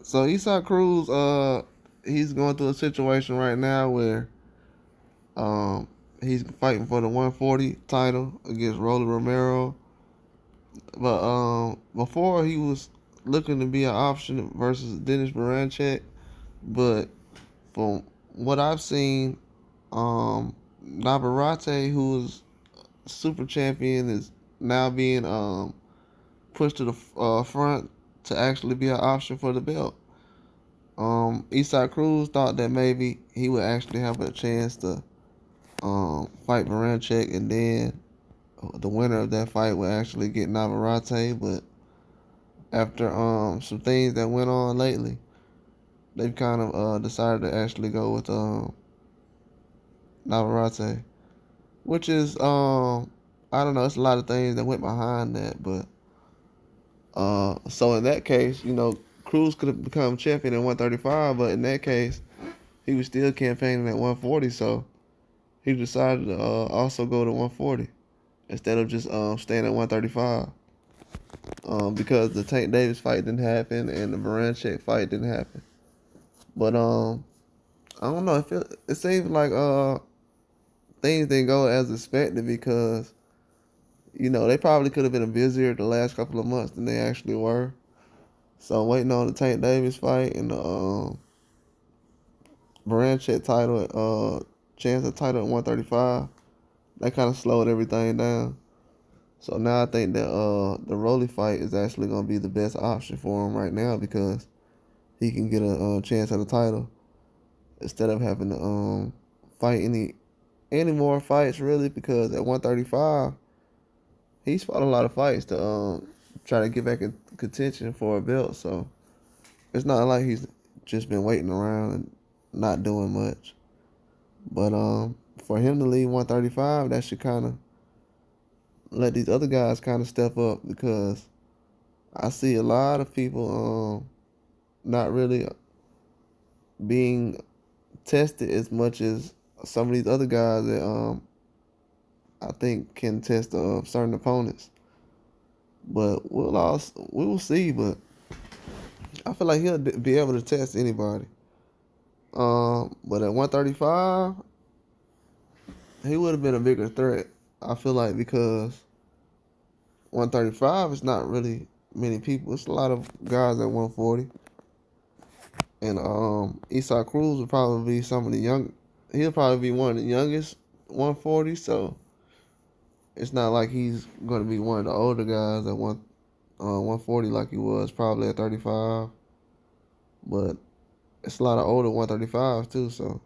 So Eastside Cruz, he's going through a situation right now where um he's fighting for the 140 title against Romero. But before he was looking to be an option versus Dennis Berinchyk, but from what I've seen, Navarrete, who was super champion, is now being pushed to the front to actually be an option for the belt. Eastside Cruz thought that maybe he would actually have a chance to fight Berinchyk, and then the winner of that fight would actually get Navarrete. But after some things that went on lately, they've kind of decided to actually go with Navarrete, which is I don't know. It's a lot of things that went behind that, but so in that case, Cruz could have become champion at 135, but in that case, he was still campaigning at 140, so he decided to also go to 140 instead of just staying at 135. Because the Tank Davis fight didn't happen and the Berinchyk fight didn't happen. But I don't know. It seems like things didn't go as expected because they probably could have been busier the last couple of months than they actually were. So waiting on the Tank Davis fight and the Berinchyk title, chance of title at 135, that kind of slowed everything down. So now I think that the Rolly fight is actually going to be the best option for him right now because he can get a chance at a title instead of having to fight any more fights really, because at 135 he's fought a lot of fights to try to get back in contention for a belt. So it's not like he's just been waiting around and not doing much. But for him to leave 135, that should kind of let these other guys kind of step up, because I see a lot of people not really being tested as much as some of these other guys that I think can test certain opponents. But we will see. But I feel like he'll be able to test anybody. But at 135, he would have been a bigger threat. I feel like, because 135 is not really many people. It's a lot of guys at 140. And Eastside Cruz would probably be some of the young. He'll probably be one of the youngest 140. So it's not like he's going to be one of the older guys at 140 like he was probably at 35. But it's a lot of older 135s too. So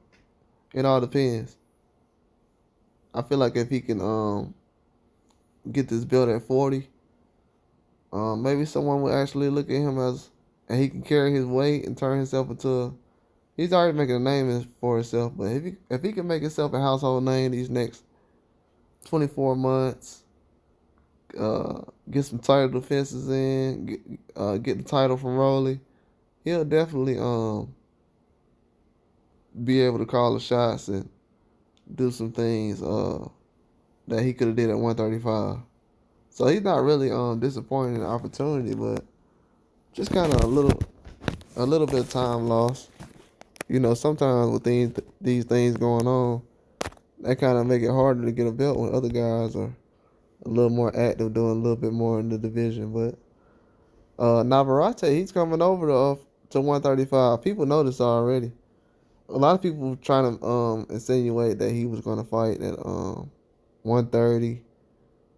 it all depends. I feel like if he can get this belt at 40, maybe someone will actually look at him and he can carry his weight and turn himself into. He's already making a name for himself, but if he can make himself a household name these next 24 months, get some title defenses in, get the title from Rolly, he'll definitely be able to call the shots and do some things that he could have did at 135. So he's not really disappointed in the opportunity, but just kind of a little bit of time lost. Sometimes with these things going on, that kind of make it harder to get a belt when other guys are a little more active, doing a little bit more in the division. But Navarrete, he's coming over to 135. People know this already. A lot of people were trying to insinuate that he was going to fight at 130,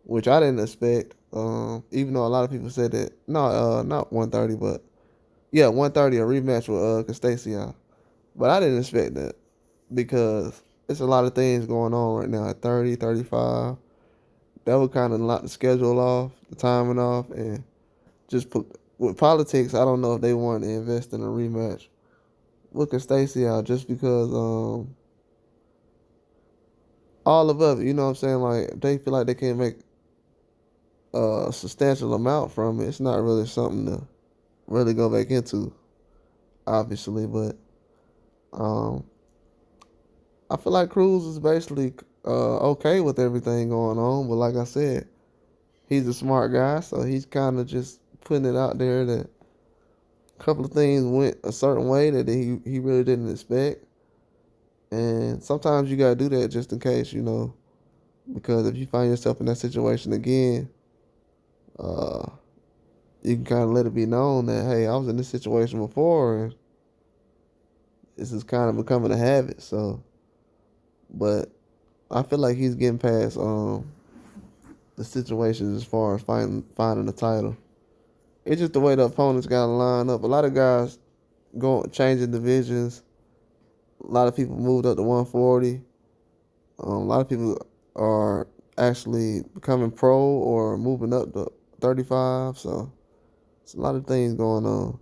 which I didn't expect. Even though a lot of people said that not 130, but yeah, 130, a rematch with Constacia. But I didn't expect that because it's a lot of things going on right now at 30, 35. That would kind of knock the schedule off, the timing off, and just with politics, I don't know if they want to invest in a rematch with Constacia just because all of it, you know what I'm saying? Like, if they feel like they can't make a substantial amount from it, it's not really something to really go back into, obviously. But um, I feel like Cruz is basically okay with everything going on. But like I said, he's a smart guy, so he's kind of just putting it out there that couple of things went a certain way that he really didn't expect. And sometimes you gotta do that just in case, because if you find yourself in that situation again, uh, you can kind of let it be known that, hey, I was in this situation before, and this is kind of becoming a habit. So, but I feel like he's getting past the situations as far as finding the title. It's just the way the opponents got to line up. A lot of guys changing divisions. A lot of people moved up to 140. A lot of people are actually becoming pro or moving up to 35. So it's a lot of things going on.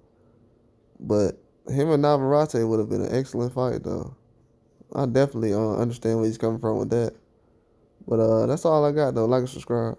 But him and Navarrete would have been an excellent fight, though. I definitely understand where he's coming from with that. But that's all I got, though. Like and subscribe.